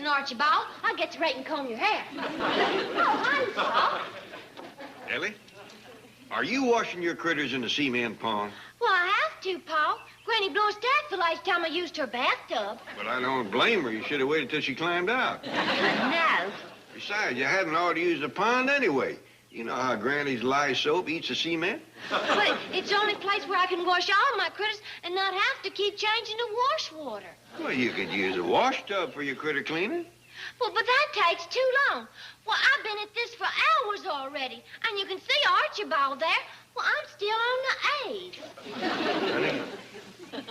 Listen, Archibald, I'll get to rake and comb your hair. Oh, hi, Paul. Ellie, are you washing your critters in the cement pond? Well, I have to, Paul. Granny blew a stack the last time I used her bathtub. But I don't blame her. You should have waited till she climbed out. No. Besides, you hadn't ought to use the pond anyway. You know how Granny's lye soap eats the cement? But it's the only place where I can wash all my critters and not have to keep changing the wash water. Well, you could use a wash tub for your critter cleaning. Well, but that takes too long. Well, I've been at this for hours already. And you can see Archibald there. Well, I'm still on the 8th. Honey,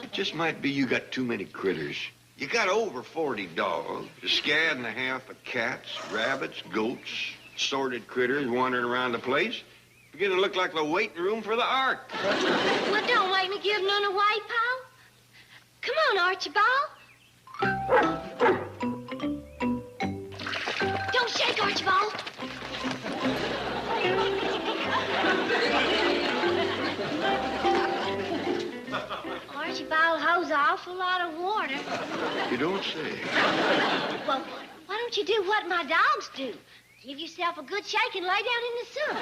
it just might be you got too many critters. You got over 40 dogs, a scad and a half of cats, rabbits, goats, assorted critters wandering around the place. Beginning to look like the waiting room for the ark. Well, don't make me give none away, Paul. Come on, Archibald. Don't shake, Archibald. Archibald holds an awful lot of water. You don't say. Well, why don't you do what my dogs do? Give yourself a good shake and lay down in the sun.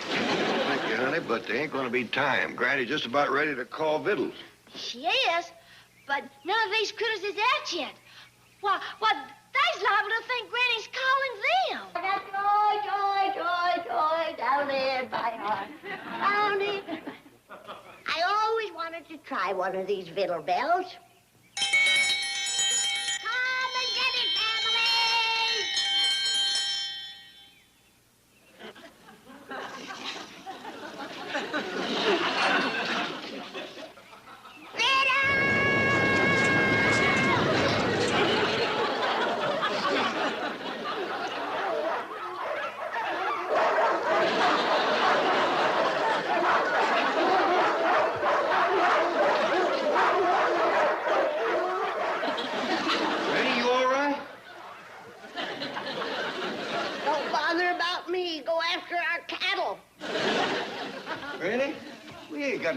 Thank you, honey, but there ain't gonna be time. Granny's just about ready to call victuals. She is, but none of these critters is out yet. Why, they's liable to think Granny's calling them. Joy, joy, joy, joy, down there by heart. Down there. I always wanted to try one of these victual bells. Come and get it, family!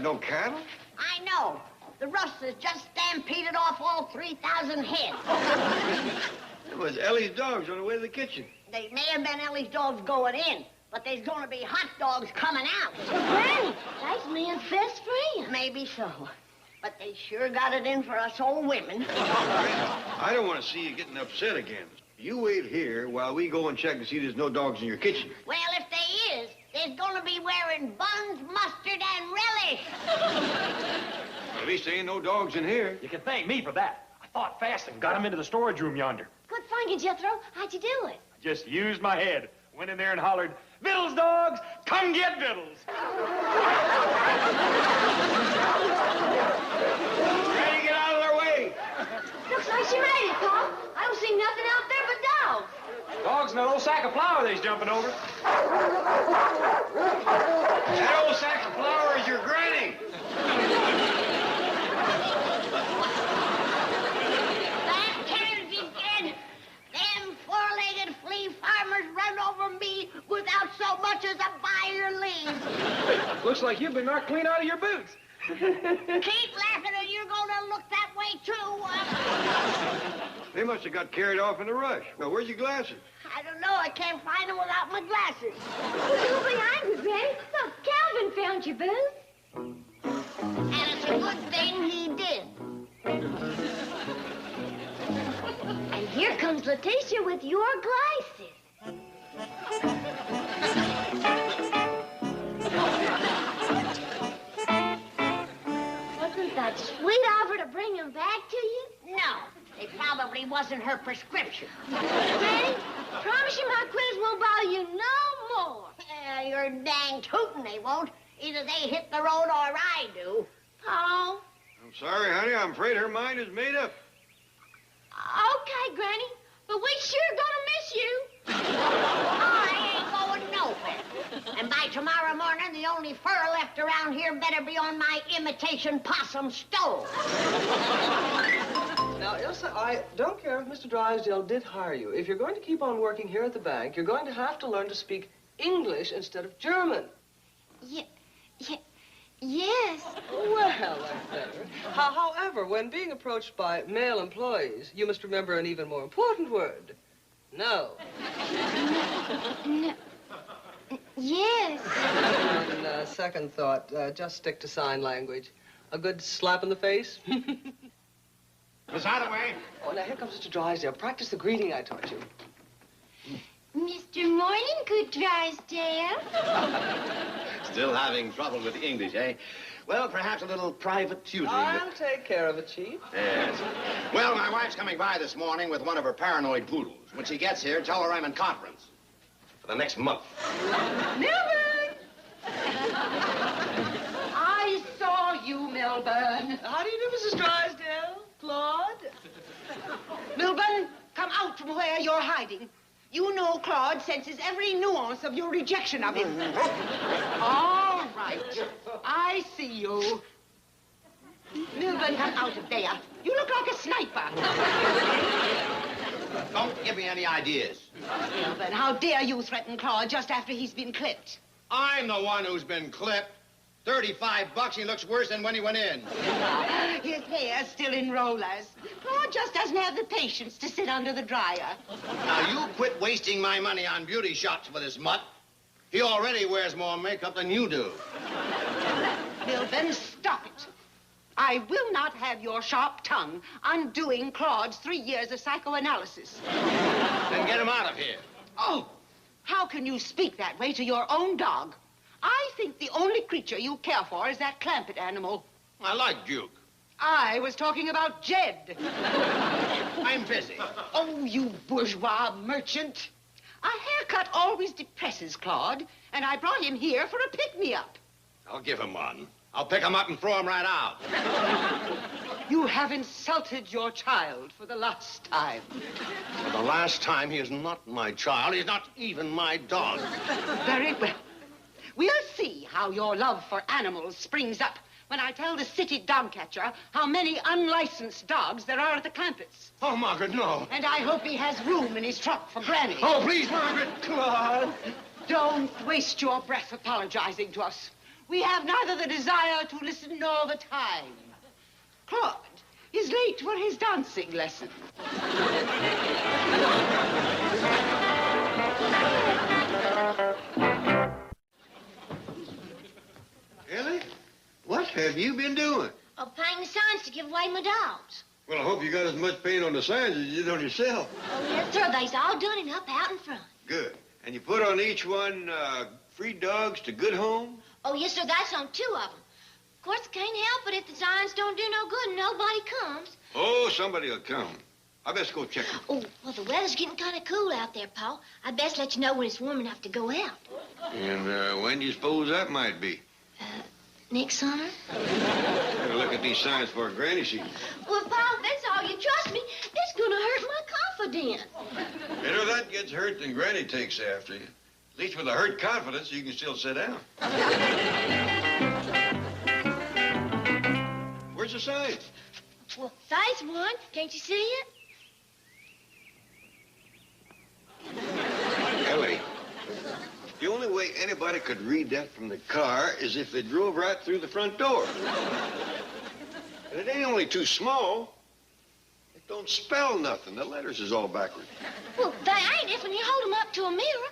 No cattle? I know. The rustlers just stampeded off all 3,000 head. It was Ellie's dogs on the way to the kitchen. They may have been Ellie's dogs going in, but there's going to be hot dogs coming out. Granny, that's man's best friend. Maybe so. But they sure got it in for us old women. I don't want to see you getting upset again. You wait here while we go and check to see there's no dogs in your kitchen. Well, if they is, there's gonna be wearing buns, mustard, and relish. Well, at least there ain't no dogs in here. You can thank me for that. I fought fast and got them into the storage room yonder. Good thinking, Jethro. How'd you do it? I just used my head. Went in there and hollered, "Vittles, dogs, come get vittles." Ready to get out of their way. Looks like she made it, Paul. I don't see nothing out there but dogs. Dogs and that old sack of flour they's jumping over. That old sack of flour is your granny. That can't be good. Them four-legged flea farmers run over me without so much as a by your leave. Looks like you've been knocked clean out of your boots. Keep laughing or you're gonna look that way too. They must have got carried off in a rush. Well, where's your glasses? I don't know. I can't find them without my glasses. Don't be angry, Granny. Look, Calvin found your boots. And it's a good thing he did. And here comes Letitia with your glasses. Wasn't that sweet of her to bring him back to you? No, it probably wasn't her prescription. Granny, promise you my critters won't bother you no more. You're dang tootin' they won't. Either they hit the road or I do. Paul. I'm sorry, honey. I'm afraid her mind is made up. Okay, Granny, but we sure gonna miss you. I ain't going nowhere. And by tomorrow morning, the only fur left around here better be on my imitation possum stove. Now, Ilsa, I don't care if Mr. Drysdale did hire you. If you're going to keep on working here at the bank, you're going to have to learn to speak English instead of German. Yes. Well, that's better. However, when being approached by male employees, you must remember an even more important word. No. No. Yes. On second thought, just stick to sign language. A good slap in the face. Miss Hathaway. Oh, now here comes Mr. Drysdale. Practice the greeting I taught you. Mr. Morninggood Drysdale. Still having trouble with the English, eh? Well, perhaps a little private tutoring. I'll take care of it, Chief. Yes. Well, my wife's coming by this morning with one of her paranoid poodles. When she gets here, tell her I'm in conference for the next month. Milburn! I saw you, Milburn. How do you do, Mrs. Drysdale? Claude? Milburn, come out from where you're hiding. You know Claude senses every nuance of your rejection of him. All right. I see you. Milburn, come out of there. You look like a sniper. Don't give me any ideas. Milburn, how dare you threaten Claude just after he's been clipped? I'm the one who's been clipped. $35, he looks worse than when he went in. His hair's still in rollers. Claude just doesn't have the patience to sit under the dryer. Now, you quit wasting my money on beauty shots for this mutt. He already wears more makeup than you do. Milburn, stop it. I will not have your sharp tongue undoing Claude's 3 years of psychoanalysis. Then get him out of here. Oh, how can you speak that way to your own dog? I think the only creature you care for is that Clampett animal. I like Duke. I was talking about Jed. I'm busy. Oh, you bourgeois merchant. A haircut always depresses Claude, and I brought him here for a pick-me-up. I'll give him one. I'll pick him up and throw him right out. You have insulted your child for the last time. For the last time, he is not my child. He's not even my dog. Very well. We'll see how your love for animals springs up when I tell the city dog catcher how many unlicensed dogs there are at the Clampetts. Oh, Margaret, no. And I hope he has room in his truck for Granny. Oh, please, Margaret. Claude. Don't waste your breath apologizing to us. We have neither the desire to listen nor the time. Claude is late for his dancing lesson. Ellie, what have you been doing? Oh, painting the signs to give away my dogs. Well, I hope you got as much paint on the signs as you did on yourself. Oh, yes, sir. They's all done and up out in front. Good. And you put on each one, free dogs to good home? Oh, yes, sir. That's on 2 of them. Of course, I can't help it if the signs don't do no good and nobody comes. Oh, somebody will come. I best go check them. Oh, well, the weather's getting kind of cool out there, Paul. I best let you know when it's warm enough to go out. And when do you suppose that might be? Next summer? Better look at these signs for a granny season. Well, Paul, if that's all you trust me, it's going to hurt my confidence. Better that gets hurt than granny takes after you. At least with a hurt confidence, you can still sit down. Where's the sign? Well, there's one. Can't you see it? Ellie, the only way anybody could read that from the car is if they drove right through the front door. And it ain't only too small. It don't spell nothing. The letters is all backwards. Well, they ain't if when you hold them up to a mirror.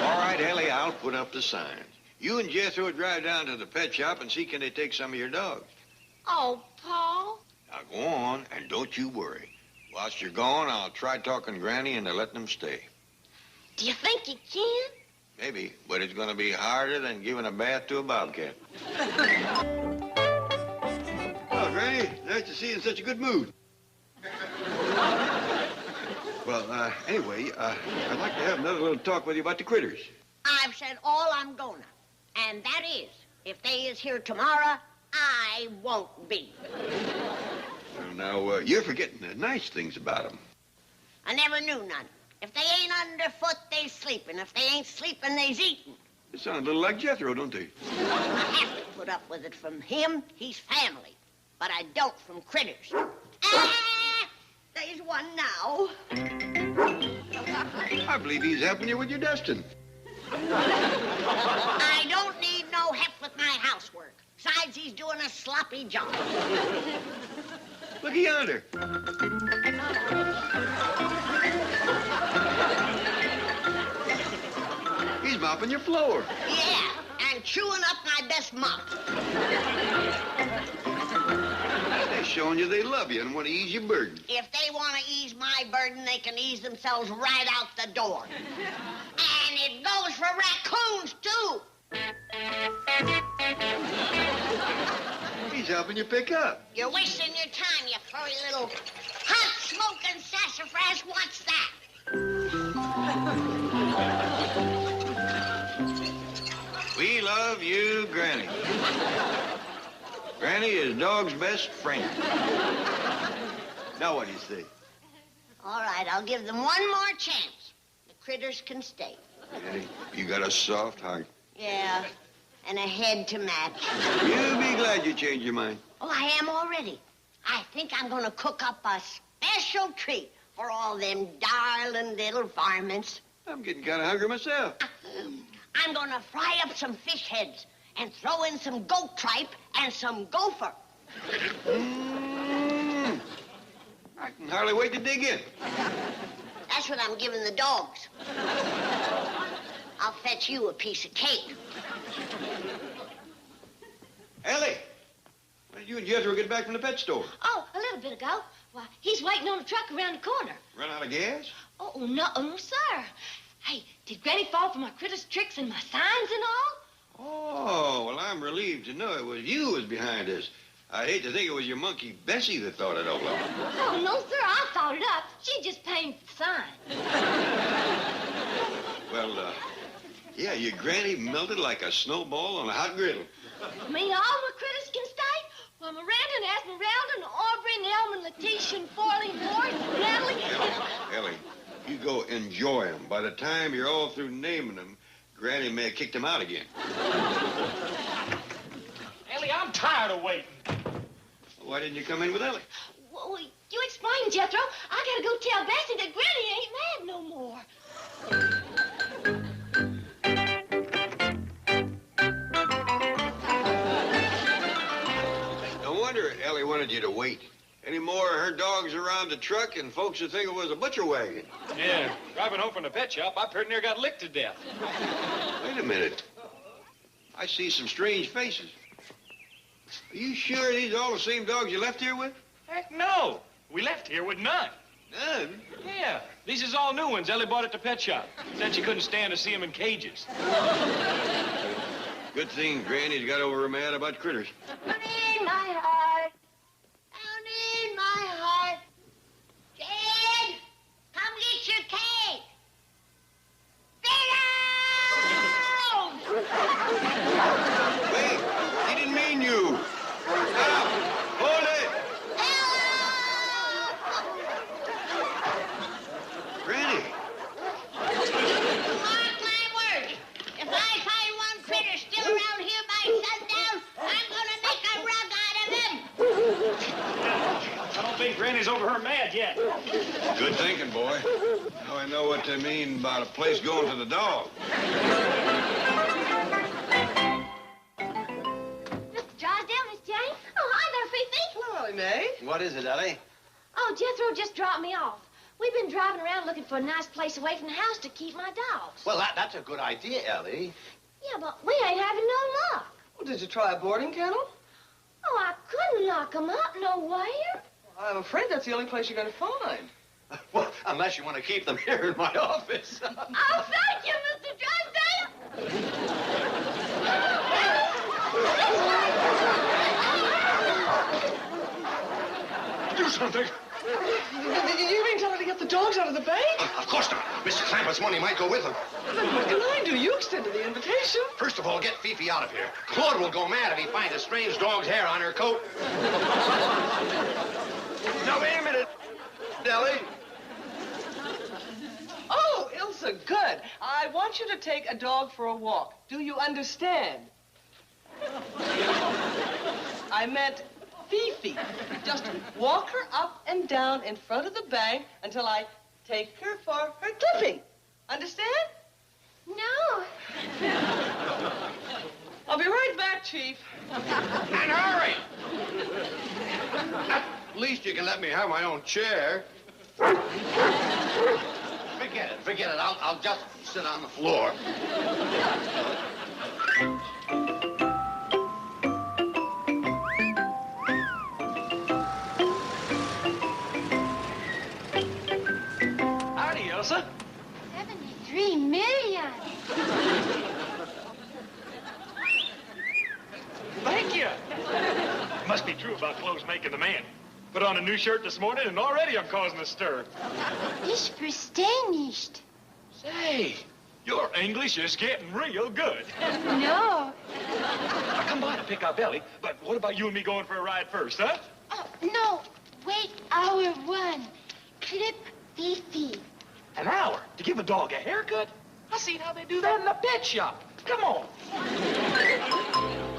All right, Ellie, I'll put up the signs. You and Jethro drive down to the pet shop and see can they take some of your dogs. Oh, Paul. Now go on and don't you worry. Whilst you're gone, I'll try talking Granny into letting them stay. Do you think you can? Maybe, but it's going to be harder than giving a bath to a bobcat. Oh, Granny, nice to see you in such a good mood. Well, anyway, I'd like to have another little talk with you about the critters. I've said all I'm gonna. And that is, if they is here tomorrow, I won't be. Well, now, you're forgetting the nice things about them. I never knew none. If they ain't underfoot, they sleeping. If they ain't sleeping, they's eating. They sound a little like Jethro, don't they? I have to put up with it from him. He's family. But I don't from critters. Ah! There's one now. I believe he's helping you with your dusting. I don't need no help with my housework. Besides, he's doing a sloppy job. Look yonder. mopping your floor. Yeah, and chewing up my best mop. They're showing you they love you and want to ease your burden. If they want to ease my burden, they can ease themselves right out the door. And it goes for raccoons, too. He's helping you pick up. You're wasting your time, you furry little hot-smoking sassafras. What's that? We love you, Granny. Granny is dog's best friend. Now what do you say? All right, I'll give them one more chance. The critters can stay. Granny, you got a soft heart. Yeah, and a head to match. You'll be glad you changed your mind. Oh, I am already. I think I'm going to cook up a special treat for all them darling little varmints. I'm getting kind of hungry myself. I'm going to fry up some fish heads and throw in some goat tripe and some gopher. I can hardly wait to dig in. That's what I'm giving the dogs. I'll fetch you a piece of cake. Ellie, when did you and Jethro get back from the pet store? Oh, a little bit ago. Why, he's waiting on the truck around the corner. Run out of gas? Oh, no, sir. Hey, did Granny fall for my critters' tricks and my signs and all? Oh, well, I'm relieved to know it was you who was behind this. I'd hate to think it was your monkey Bessie that thought it all up. Oh, no, sir, I thought it up. She just painted the sign. Well, yeah, your granny melted like a snowball on a hot griddle. You mean all my critters can stay? Well, Miranda and Esmeralda and Aubrey and Elmer and Letitia and Forley and Boris and Natalie. Ellie, you go enjoy them. By the time you're all through naming them, Granny may have kicked them out again. Ellie, I'm tired of waiting. Why didn't you come in with Ellie? Well, you explain, Jethro. I gotta go tell Bessie that Granny ain't mad no more. No wonder Ellie wanted you to wait. Any more of her dogs around the truck and folks would think it was a butcher wagon. Yeah, driving home from the pet shop, I pretty near got licked to death. Wait a minute. I see some strange faces. Are you sure these are all the same dogs you left here with? Heck no. We left here with none. None? Yeah, these is all new ones Ellie bought at the pet shop. Said she couldn't stand to see them in cages. Good thing Granny's got over her mad about critters. Down in my heart. Down in my heart. Jed, come get your cake. Fiddle! Wait, he didn't mean you. Stop! Hold it! Granny! Mark my words. If I find one critter still around here by sundown, I'm gonna make a rug out of him. I don't think Granny's over her mad yet. Good thinking, boy. Now I know what they mean about a place going to the dog. Mr. Drysdale, Miss Jane. Oh, hi there, Fifi. Hello, Ellie Mae. What is it, Ellie? Oh, Jethro just dropped me off. We've been driving around looking for a nice place away from the house to keep my dogs. Well, that's a good idea, Ellie. Yeah, but we ain't having no luck. Well, did you try a boarding kennel? Oh, I couldn't lock 'em up nowhere. I'm afraid that's the only place you're going to find. Well, unless you want to keep them here in my office. Oh, thank you, Mr. Drysdale. Do something. You mean tell her to get the dogs out of the bank? Of course not. Mr. Clampetts' money might go with them. What can I do? You extended the invitation. First of all, get Fifi out of here. Claude will go mad if he finds a strange dog's hair on her coat. Now, wait a minute, Ellie. Oh, Ilsa, good. I want you to take a dog for a walk. Do you understand? I meant Fifi. Just walk her up and down in front of the bank until I take her for her clipping. Understand? No. I'll be right back, Chief. And hurry! At least you can let me have my own chair. Big forget it. Forget it. I'll just sit on the floor. Howdy, Elsa. 73 million. Thank you. It must be true about clothes making the man. Put on a new shirt this morning, and already I'm causing a stir. Ich verstehe nicht. Say, your English is getting real good. No. I come by to pick up Ellie, but what about you and me going for a ride first, huh? Oh, no. Wait, hour one. Clip Fifi. An hour to give a dog a haircut? I seen how they do that in the pet shop. Come on.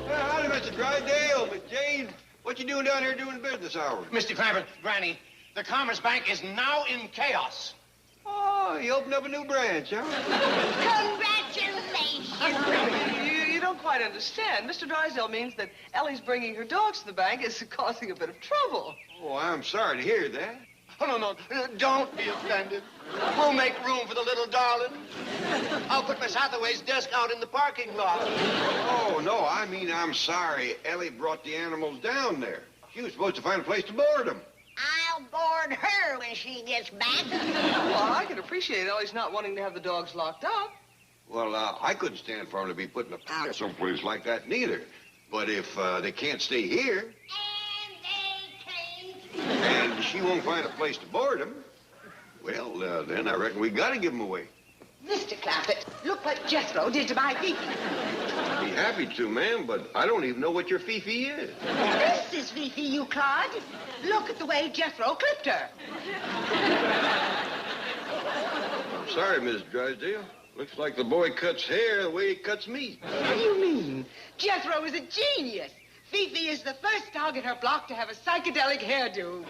Howdy, Mr. Drysdale, Miss Jane. What you doing down here doing business hours? Mr. Clampett, Granny, the Commerce Bank is now in chaos. Oh, you opened up a new branch, huh? Congratulations. You don't quite understand. Mr. Drysdale means that Ellie's bringing her dogs to the bank is causing a bit of trouble. Oh, I'm sorry to hear that. Oh, no. Don't be offended. We'll make room for the little darling. I'll put Miss Hathaway's desk out in the parking lot. Oh, no, I mean, I'm sorry. Ellie brought the animals down there. She was supposed to find a place to board them. I'll board her when she gets back. Well, I can appreciate Ellie's not wanting to have the dogs locked up. Well, I couldn't stand for them to be put in a pound someplace like that, neither. But if they can't stay here, and she won't find a place to board them, well, then I reckon we gotta give them away. Mr. Clampett, look what Jethro did to my Fifi. I'd be happy to, ma'am, but I don't even know what your Fifi is. This is Fifi, you clod. Look at the way Jethro clipped her. I'm sorry, Miss Drysdale. Looks like the boy cuts hair the way he cuts meat. What do you mean? Jethro is a genius. Fifi is the first dog in her block to have a psychedelic hairdo.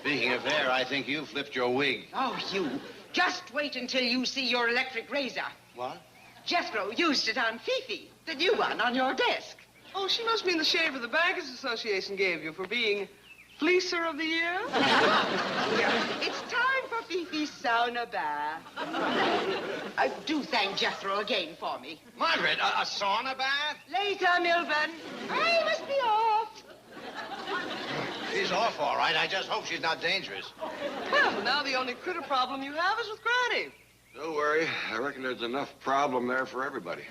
Speaking of hair, I think you flipped your wig. Oh, you. Just wait until you see your electric razor. What? Jethro used it on Fifi, the new one on your desk. Oh, she must mean the shave of the Bankers Association gave you for being Fleecer of the Year? It's time for Fifi's sauna bath. Do thank Jethro again for me. Margaret, a sauna bath? Later, Milburn. I must be off. She's off, all right. I just hope she's not dangerous. Well, now the only critter problem you have is with Granny. Don't worry. I reckon there's enough problem there for everybody.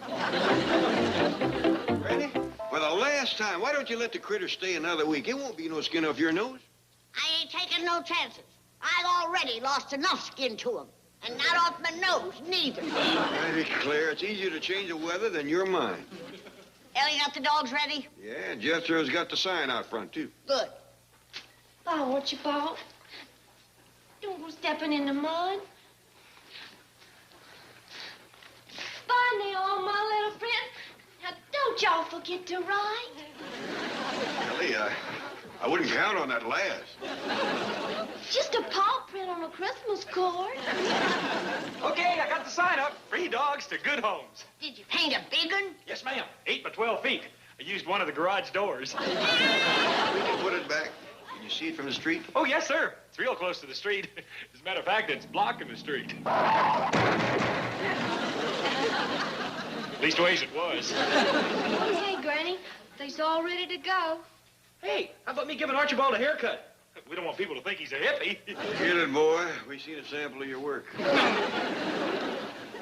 Ready? For the last time, why don't you let the critter stay another week? It won't be no skin off your nose. I ain't taking no chances. I've already lost enough skin to him. And not off my nose, neither. I declare, it's easier to change the weather than your mind. Ellie got the dogs ready? Yeah, Jethro's got the sign out front, too. Good. Oh, what you bought? Don't go stepping in the mud. Bye now, my little friend. Now, don't y'all forget to ride. Ellie, I wouldn't count on that last. Just a paw print on a Christmas card. Okay, I got the sign up. Free dogs to good homes. Did you paint a big one? Yes, ma'am. 8 by 12 feet. I used one of the garage doors. We can put it back. Can you see it from the street? Oh, yes, sir. It's real close to the street. As a matter of fact, it's blocking the street. Leastways it was. Hey, Granny, they's all ready to go. Hey, how about me giving Archibald a haircut? We don't want people to think he's a hippie. Get it, boy. We seen a sample of your work.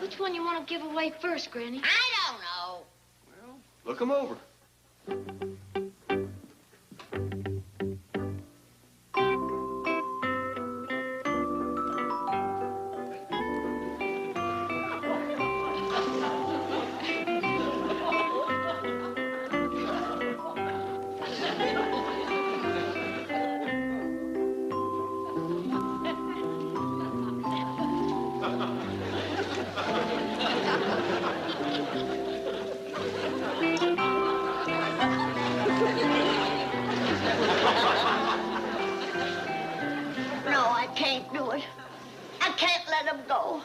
Which one you want to give away first, Granny? I don't know. Well, look 'em over. Go.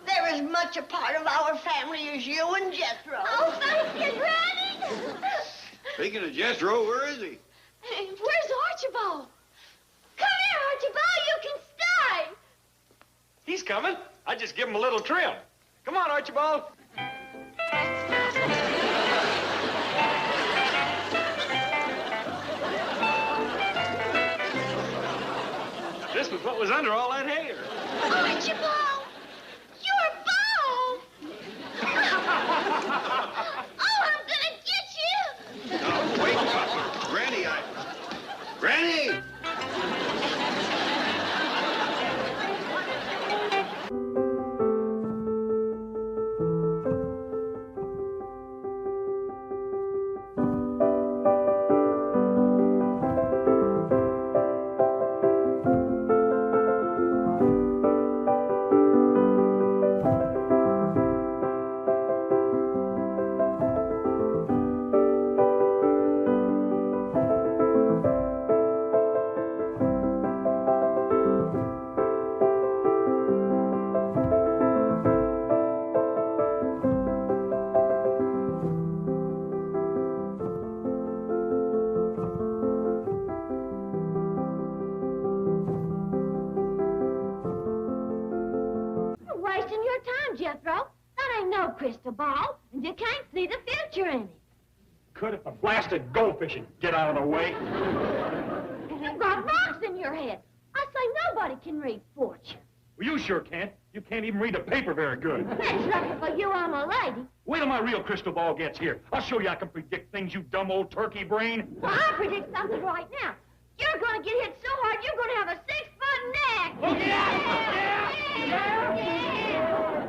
They're as much a part of our family as you and Jethro. Oh, thank you, Granny. Speaking of Jethro, where is he? Hey, where's Archibald? Come here, Archibald. You can stay. coming. I just give him a little trim. Come on, Archibald. This was what was under all that hair. Archibald! You're bald! Oh, I'm gonna get you! No, wait, Papa. Granny, Granny! Jethro. That ain't no crystal ball, and you can't see the future in it. Could if a blasted goldfish would get out of the way. You've got rocks in your head. I say nobody can read fortune. Well, you sure can't. You can't even read the paper very good. That's lucky for you, I'm a lady. Wait till my real crystal ball gets here. I'll show you I can predict things, you dumb old turkey brain. Well, I predict something right now. You're going to get hit so hard, you're going to have a 6-foot neck. Oh, yeah!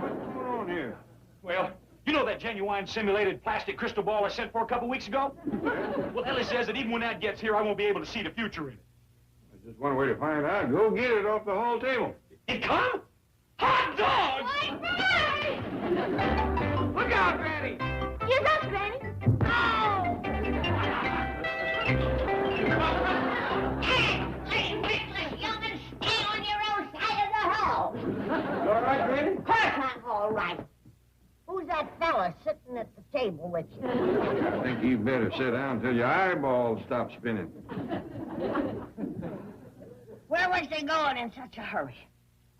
What's going on here? Well, you know that genuine simulated plastic crystal ball I sent for a couple weeks ago? Well, Ellie says that even when that gets here, I won't be able to see the future in it. There's just one way to find out. Go get it off the hall table. It come? Hot dog! Wait, Look out, Granny! Here's us, Granny. Oh! Listen, Christmas, young'un, stay on your own side of the hall. All right, Granny? Of course I'm all right. Who's that fella sitting at the table with you? I think you better sit down until your eyeballs stop spinning. Where was they going in such a hurry?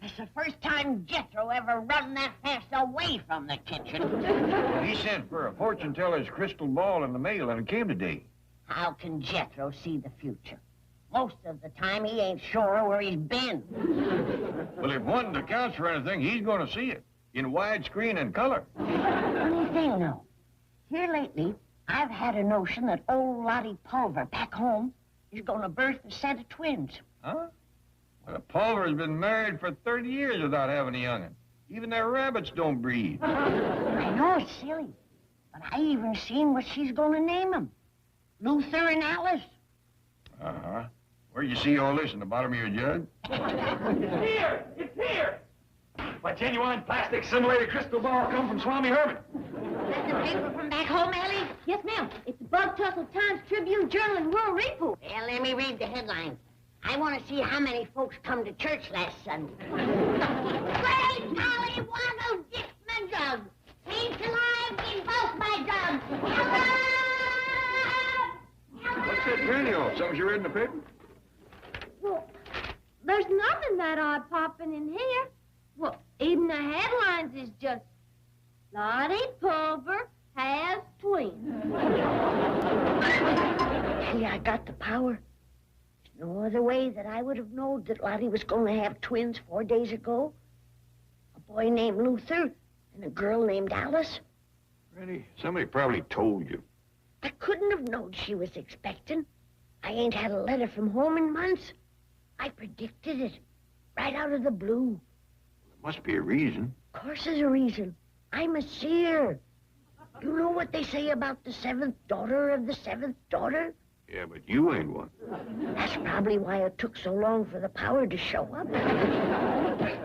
It's the first time Jethro ever run that fast away from the kitchen. He sent for a fortune teller's crystal ball in the mail, and it came today. How can Jethro see the future? Most of the time, he ain't sure where he's been. Well, if one accounts for anything, he's going to see it in widescreen and color. Funny thing, though. Here lately, I've had a notion that old Lottie Pulver back home is going to birth a set of twins. Huh? Well, Pulver's been married for 30 years without having a young'un. Even their rabbits don't breed. I know it's silly, but I even seen what she's going to name them. Luther and Alice. Uh-huh. Where'd you see all this, in the bottom of your jug? It's here! It's here! My genuine plastic simulated crystal ball come from Swami Herman. That's the paper from back home, Ellie? Yes, ma'am. It's the Bug Tussle Times Tribune Journal and World Report. Well, let me read the headlines. I want to see how many folks come to church last Sunday. Great Polly Waddle Dixman Jug. Ain't alive in both my jugs. What's that granny on? Something you read in the paper? Well, there's nothing that odd popping in here. Well, even the headlines is just, Lottie Pulver has twins. See, I got the power. There's no other way that I would have known that Lottie was going to have twins 4 days ago. A boy named Luther and a girl named Alice. Granny, somebody probably told you. I couldn't have known she was expecting. I ain't had a letter from home in months. I predicted it, right out of the blue. There must be a reason. Of course there's a reason. I'm a seer. You know what they say about the seventh daughter of the seventh daughter? Yeah, but you ain't one. That's probably why it took so long for the power to show up.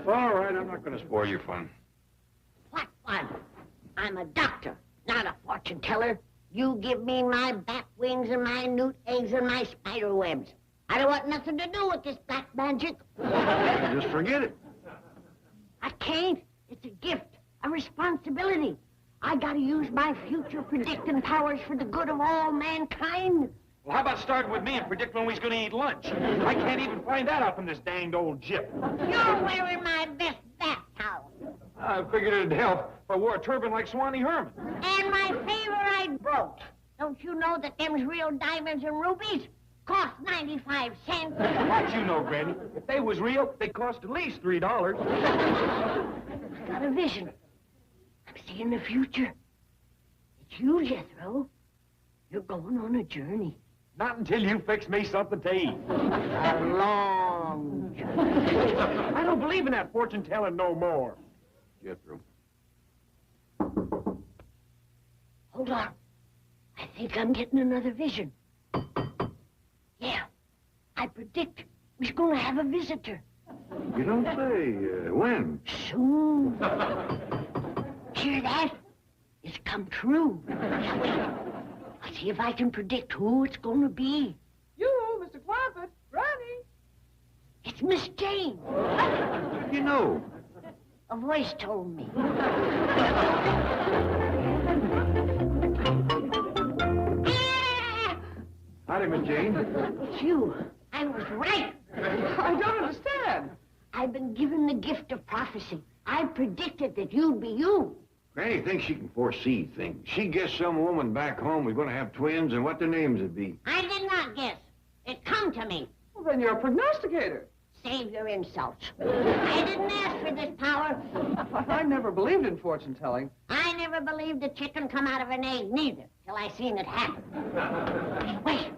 All right, I'm not going to spoil your fun. What fun? I'm a doctor, not a fortune teller. You give me my bat wings and my newt eggs and my spider webs. I don't want nothing to do with this black magic. Just forget it. I can't. It's a gift, a responsibility. I gotta use my future predicting powers for the good of all mankind. Well, how about starting with me and predict when we's gonna eat lunch? I can't even find that out from this danged old jip. You're wearing my best bat. I figured it'd help if I wore a turban like Swanee Herman. And my favorite brooch. Don't you know that them's real diamonds and rubies? Cost 95 cents. What you know, Granny? If they was real, they cost at least $3. I got a vision. I'm seeing the future. It's you, Jethro. You're going on a journey. Not until you fix me something to eat. A long journey. I don't believe in that fortune-telling no more. Jethro. Hold on. I think I'm getting another vision. Yeah. I predict we're going to have a visitor. You don't say. When? Soon. Hear that? It's come true. Now wait. I'll see if I can predict who it's going to be. You, Mr. Clampetts, Granny. It's Miss Jane. You know. A voice told me. Howdy, Miss Jane. It's you. I was right. I don't understand. I've been given the gift of prophecy. I predicted that you'd be you. Granny thinks she can foresee things. She guessed some woman back home was going to have twins and what their names would be. I did not guess. It come to me. Well, then you're a prognosticator. Save your insults. I didn't ask for this power. I never believed in fortune telling. I never believed a chicken come out of an egg, neither, till I seen it happen. Wait.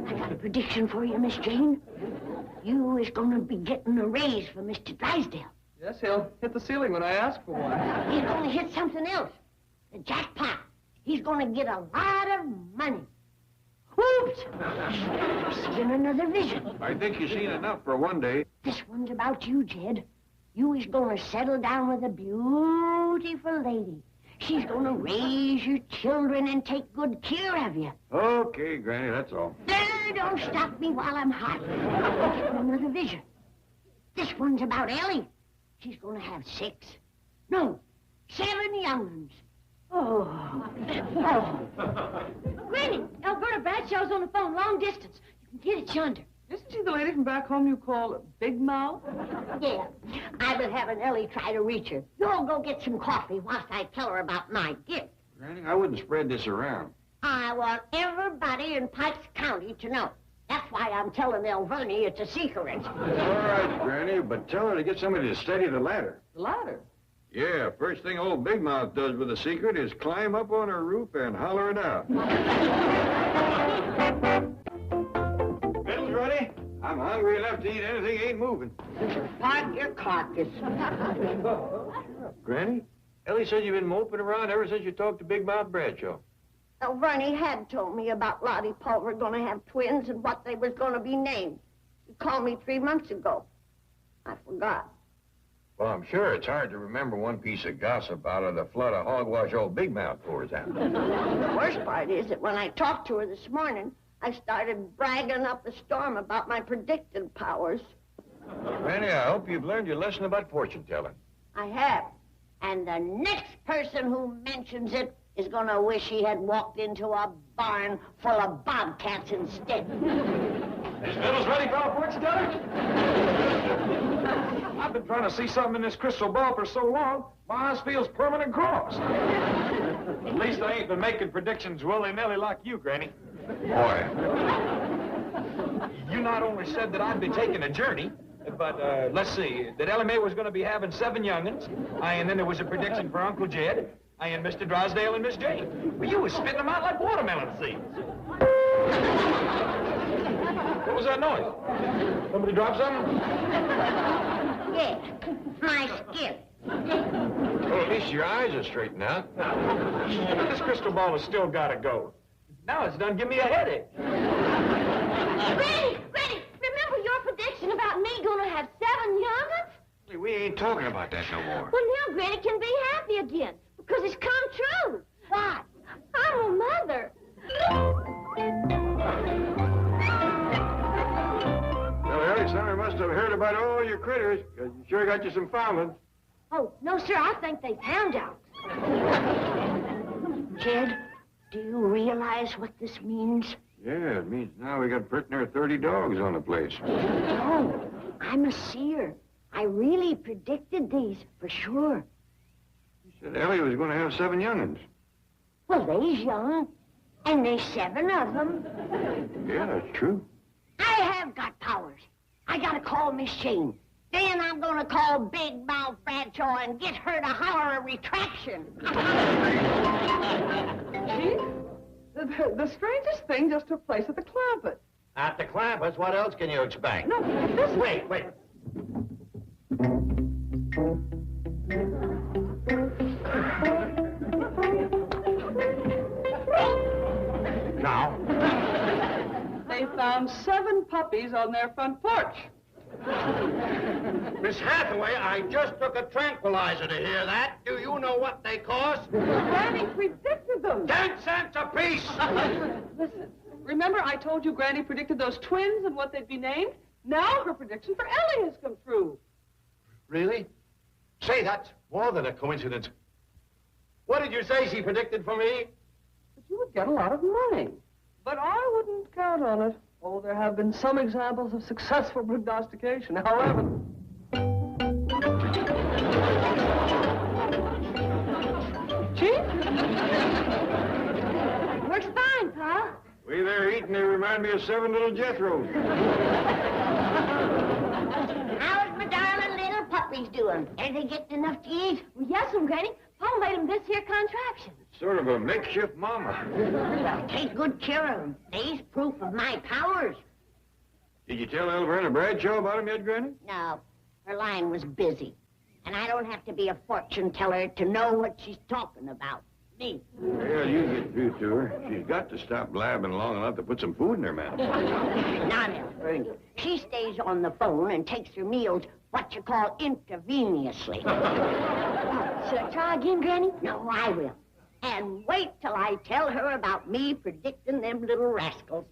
I got a prediction for you, Miss Jane. You is going to be getting a raise from Mr. Drysdale. Yes, he'll hit the ceiling when I ask for one. He's going to hit something else. The jackpot. He's going to get a lot of money. Whoops! I'm seeing another vision. I think you've seen enough for one day. This one's about you, Jed. You is going to settle down with a beautiful lady. She's going to raise your children and take good care of you. Okay, Granny, that's all. There, don't stop me while I'm hot. I'm getting another vision. This one's about Ellie. She's going to have 7 young'uns. Oh. Granny, Alberta Bradshaw's on the phone, long distance. You can get it yonder. Isn't she the lady from back home you call Big Mouth? Yeah. I've been having Ellie try to reach her. You'll go get some coffee whilst I tell her about my gift. Granny, I wouldn't spread this around. I want everybody in Pikes County to know. That's why I'm telling Elvernie it's a secret. All right, Granny, but tell her to get somebody to steady the ladder. The ladder? Yeah, first thing old Big Mouth does with a secret is climb up on her roof and holler it out. Fiddles ready? I'm hungry enough to eat anything ain't moving. Park your carcass. Granny, Ellie said you've been moping around ever since you talked to Big Mouth Bradshaw. Elvernie had told me about Lottie Pulver going to have twins and what they was going to be named. He called me 3 months ago. I forgot. Well, I'm sure it's hard to remember one piece of gossip out of the flood of hogwash old Big Mouth pours out. The worst part is that when I talked to her this morning, I started bragging up a storm about my predictive powers. Granny, I hope you've learned your lesson about fortune telling. I have. And the next person who mentions it is going to wish he had walked into a barn full of bobcats instead. Is Fiddles ready, fellow fortune teller? I've been trying to see something in this crystal ball for so long, my eyes feels permanent crossed. At least I ain't been making predictions willy-nilly like you, Granny. Boy. You not only said that I'd be taking a journey, but, let's see, that Ellie Mae was going to be having 7 young'uns, and then there was a prediction for Uncle Jed, and Mr. Drysdale and Miss Jane. Well, you was spitting them out like watermelon seeds. What was that noise? Somebody dropped something? Yeah, my skin. Well, at least your eyes are straightened out. This crystal ball has still got to go. Now it's done give me a headache. Granny, remember your prediction about me going to have 7 young'uns? We ain't talking about that no more. Well, now Granny can be happy again, because it's come true. What? I'm a mother. Well, Ellie, somebody must have heard about all your critters, because you sure got you some foundlings. Oh, no, sir, I think they found out. Jed, do you realize what this means? Yeah, it means now we got pretty near 30 dogs on the place. No, I'm a seer. I really predicted these, for sure. You said Ellie was going to have 7 young'uns. Well, they's young, and there's 7 of them. Yeah, that's true. I have got powers. I gotta call Miss Jane. Then I'm gonna call Big Mouth Bradshaw and get her to holler a retraction. Chief, the strangest thing just took place at the Clampetts. At the Clampetts, what else can you expect? No, listen. Wait. Now? They found 7 puppies on their front porch. Miss Hathaway, I just took a tranquilizer to hear that. Do you know what they cost? Granny predicted them. 10 cents apiece! Listen, remember I told you Granny predicted those twins and what they'd be named? Now her prediction for Ellie has come true. Really? Say, that's more than a coincidence. What did you say she predicted for me? But you would get a lot of money. But I wouldn't count on it. Oh, there have been some examples of successful prognostication, however. Chief? Works fine, Pa. Way they're eating, they remind me of 7 little Jethros. How's my darling little puppies doing? Are they getting enough to eat? Well, yes, Granny. Pa made them this here contraption. Sort of a makeshift mama. Well, take good care of them. They's proof of my powers. Did you tell Elverna Bradshaw about him yet, Granny? No, her line was busy. And I don't have to be a fortune teller to know what she's talking about. Me. Well, you get through to her. She's got to stop blabbing long enough to put some food in her mouth. Not Elverna. She stays on the phone and takes her meals what you call intravenously. Should I try again, Granny? No, I will. And wait till I tell her about me predicting them little rascals.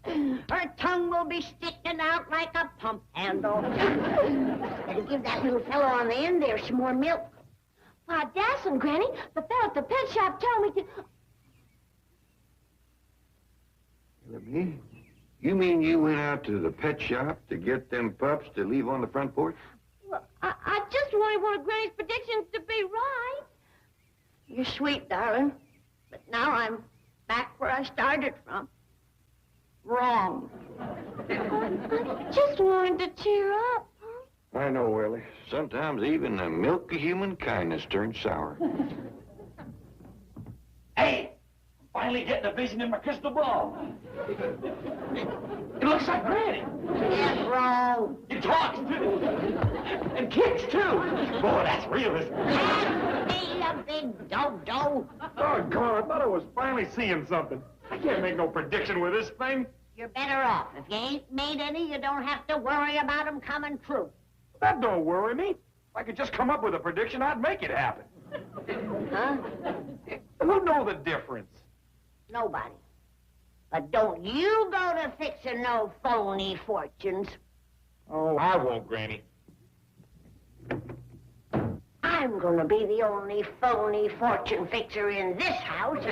Her tongue will be sticking out like a pump handle. Better give that little fellow on the end there some more milk. Why, dassum, Granny. The fellow at the pet shop told me to... Me? You mean you went out to the pet shop to get them pups to leave on the front porch? Well, I just really wanted Granny's predictions to be right. You're sweet, darling. But now I'm back where I started from. Wrong. I just wanted to cheer up. I know, Willie. Sometimes even the milk of human kindness turns sour. Hey! Finally getting a vision in my crystal ball. It looks like Granny. Yes, wrong. It talks, too. And kicks, too. Boy, that's realism. Be a big dodo. Doggone, I thought I was finally seeing something. I can't make no prediction with this thing. You're better off. If you ain't made any, you don't have to worry about them coming true. That don't worry me. If I could just come up with a prediction, I'd make it happen. Huh? Who know the difference? Nobody. But don't you go to fixing no phony fortunes. Oh, I won't, Granny. I'm gonna be the only phony fortune fixer in this house.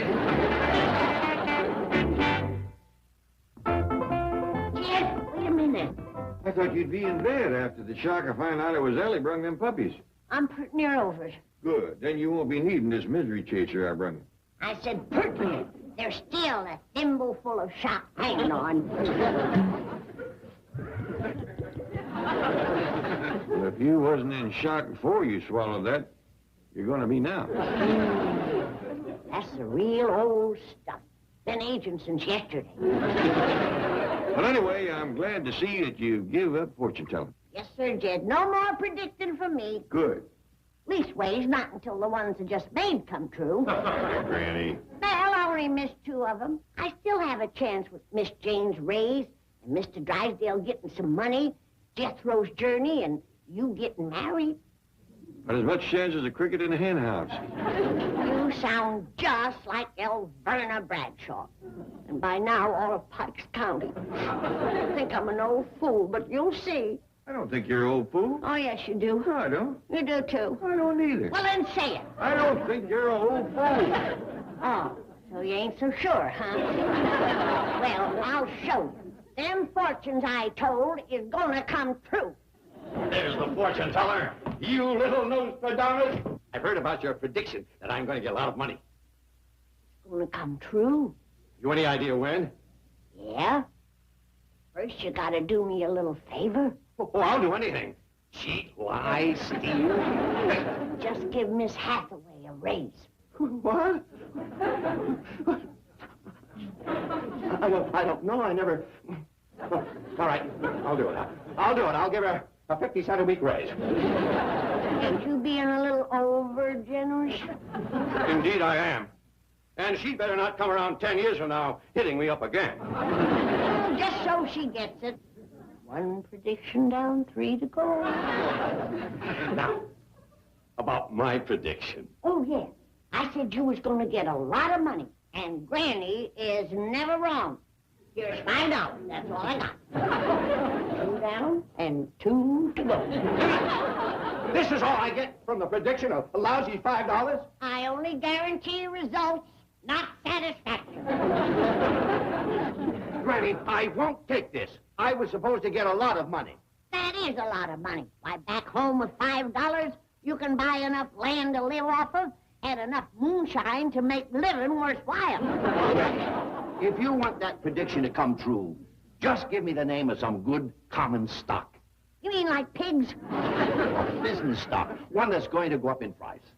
Jed, wait a minute. I thought you'd be in bed after the shock of finding out it was Ellie brung them puppies. I'm pretty near over it. Good. Then you won't be needing this misery chaser I brung you. I said pertinent. There's still a thimble full of shock hanging on. Well, if you wasn't in shock before you swallowed that, you're going to be now. That's the real old stuff. Been aging since yesterday. Well, anyway, I'm glad to see that you give up fortune telling. Yes, sir, Jed. No more predicting from me. Good. Leastways, not until the ones I just made come true. Granny. Well, I only missed 2 of them. I still have a chance with Miss Jane's raise, and Mr. Drysdale getting some money, Jethro's journey, and you getting married. Not as much chance as a cricket in a hen house. You sound just like Elverna Bradshaw. And by now, all of Pikes County. I think I'm an old fool, but you'll see. I don't think you're an old fool. Oh, yes, you do. No, I don't. You do, too. I don't either. Well, then say it. I don't think you're an old fool. Oh, so you ain't so sure, huh? Well, I'll show you. Them fortunes I told is gonna come true. There's the fortune teller. You little Nostradamus. I've heard about your prediction that I'm going to get a lot of money. It's gonna come true. You any idea when? Yeah? First, you gotta do me a little favor. Oh, I'll do anything. Cheat, lie, steal. Just give Miss Hathaway a raise. What? I don't know. I never... All right, I'll do it. I'll do it. I'll give her a 50-cent a week raise. Ain't you being a little over generous? Indeed I am. And she'd better not come around 10 years from now hitting me up again. Oh, just so she gets it. 1 prediction down, 3 to go. Now, about my prediction. Oh, yeah. I said you was gonna get a lot of money, and Granny is never wrong. Here's $5. That's all I got. 2 down and 2 to go. This is all I get from the prediction of a lousy $5? I only guarantee results, not satisfaction. Granny, I won't take this. I was supposed to get a lot of money. That is a lot of money. Why, back home with $5, you can buy enough land to live off of and enough moonshine to make living worthwhile. If you want that prediction to come true, just give me the name of some good common stock. You mean like pigs? Business stock, one that's going to go up in price.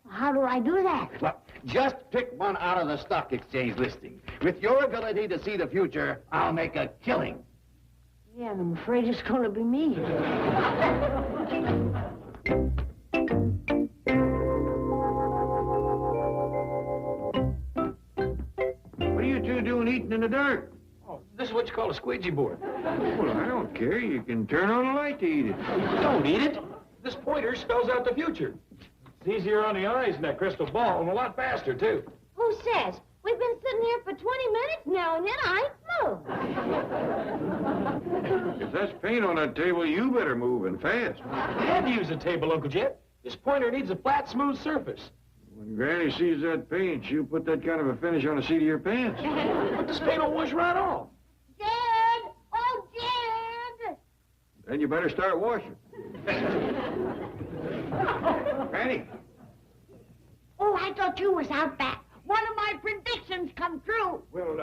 How do I do that? Well, just pick one out of the stock exchange listing. With your ability to see the future, I'll make a killing. Yeah, I'm afraid it's going to be me. What are you two doing eating in the dark? Oh, this is what you call a squeegee board. Well, I don't care. You can turn on a light to eat it. Don't eat it. This pointer spells out the future. It's easier on the eyes than that crystal ball, and a lot faster, too. Who says? We've been sitting here for 20 minutes now, and then I ain't moved. If that's paint on that table, you better move and fast. I had to use a table, Uncle Jed. This pointer needs a flat, smooth surface. When Granny sees that paint, she'll put that kind of a finish on the seat of your pants. But this paint will wash right off. Jed! Oh, Jed! Then you better start washing. Granny. Oh, I thought you was out back. One of my predictions come true. Well,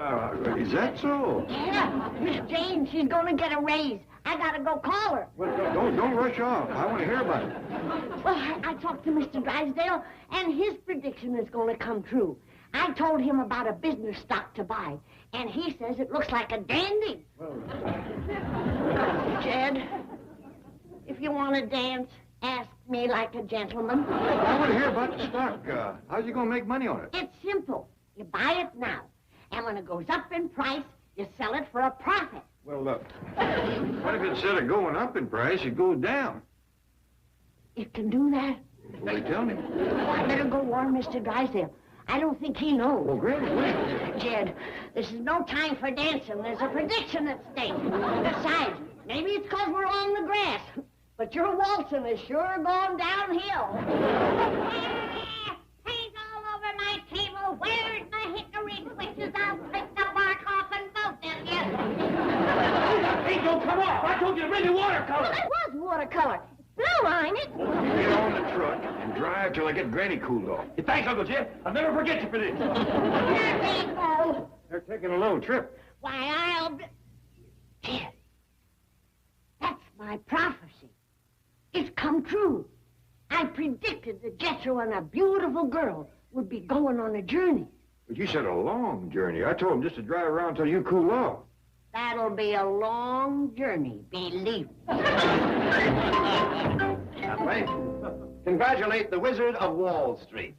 is that so? Yeah, Miss Jane, she's gonna get a raise. I gotta go call her. Well, don't rush off. I want to hear about it. Well, I talked to Mr. Drysdale, and his prediction is gonna come true. I told him about a business stock to buy, and he says it looks like a dandy. Jed, if you want to dance, ask me like a gentleman. I want to hear about the stock. How's you going to make money on it? It's simple. You buy it now, and when it goes up in price, you sell it for a profit. Well, look, what if instead of going up in price, it goes down? It can do that? Well, they tell me. I better go warn Mr. Drysdale. I don't think he knows. Well, Granny, wait. Jed, this is no time for dancing. There's a prediction at stake. Besides, maybe it's because we're on the grass. But your waltzing is sure going downhill. Paint all over my table. Where's my hickory switches? I'll take the bark off and both of you. Hey, don't come off. I told you to bring the watercolor. Well, it was watercolor. Blue, ain't it? Get on the truck and drive till I get Granny cooled off. Hey, thanks, Uncle Jed. I'll never forget you for this. Here they go. They're taking a little trip. Why, I'll be... Jed, that's my prophecy. It's come true. I predicted that Jethro and a beautiful girl would be going on a journey. But you said a long journey. I told him just to drive around till you cool off. That'll be a long journey, believe me. That way. Congratulate the Wizard of Wall Street.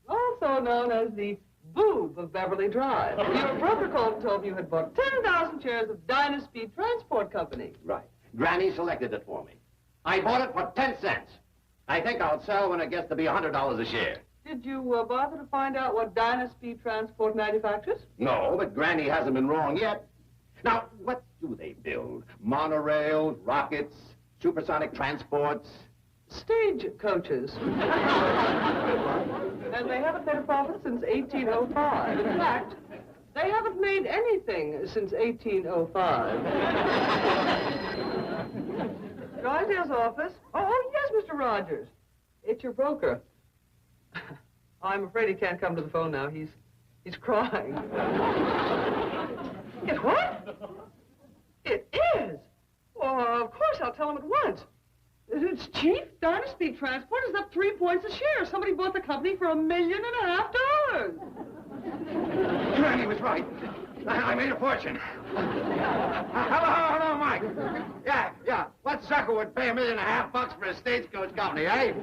Also known as the boob of Beverly Drive. Your broker called and told me you had bought 10,000 shares of Dynasty Transport Company. Right. Granny selected it for me. I bought it for 10 cents. I think I'll sell when it gets to be $100 a share. Did you bother to find out what Dynasty Transport manufactures? No, but Granny hasn't been wrong yet. Now, what do they build? Monorails, rockets, supersonic transports? Stagecoaches. And they haven't made a profit since 1805. In fact, they haven't made anything since 1805. Drysdale's office? Oh, yes, Mr. Rogers. It's your broker. I'm afraid he can't come to the phone now. He's crying. It's what? It is? Well, of course, I'll tell him at once. It's cheap. Dynasty Transport is up 3 points a share. Somebody bought the company for $1.5 million. Granny was right. I made a fortune. Hello, Mike. Yeah. What sucker would pay $1.5 million for a stagecoach company, eh?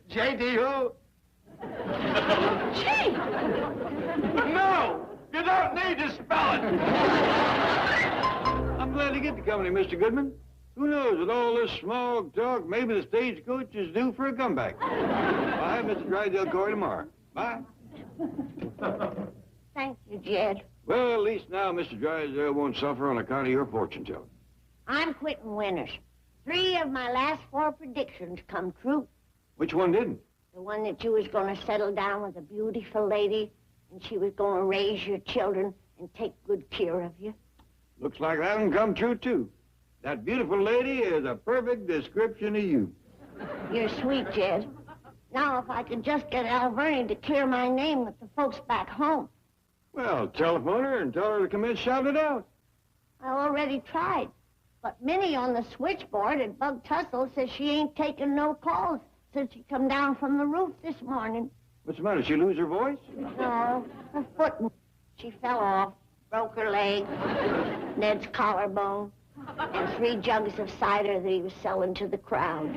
J.D. who? Gee! No! You don't need to spell it! I'm glad to get the company, Mr. Goodman. Who knows, with all this small talk, maybe the stagecoach is due for a comeback. I'll have Mr. Drysdale call you tomorrow. Bye. Thank you, Jed. Well, at least now Mr. Drysdale won't suffer on account of your fortune telling. I'm quitting Winters. 3 of my last 4 predictions come true. Which one didn't? The one that you was going to settle down with a beautiful lady, and she was going to raise your children and take good care of you. Looks like that one come true, too. That beautiful lady is a perfect description of you. You're sweet, Jed. Now, if I could just get Alverny to clear my name with the folks back home. Well, telephone her and tell her to come in shouting it out. I already tried. But Minnie on the switchboard at Bug Tussle says she ain't taking no calls since she come down from the roof this morning. What's the matter? She lose her voice? No, her foot. She fell off, broke her leg, Ned's collarbone, and 3 jugs of cider that he was selling to the crowd.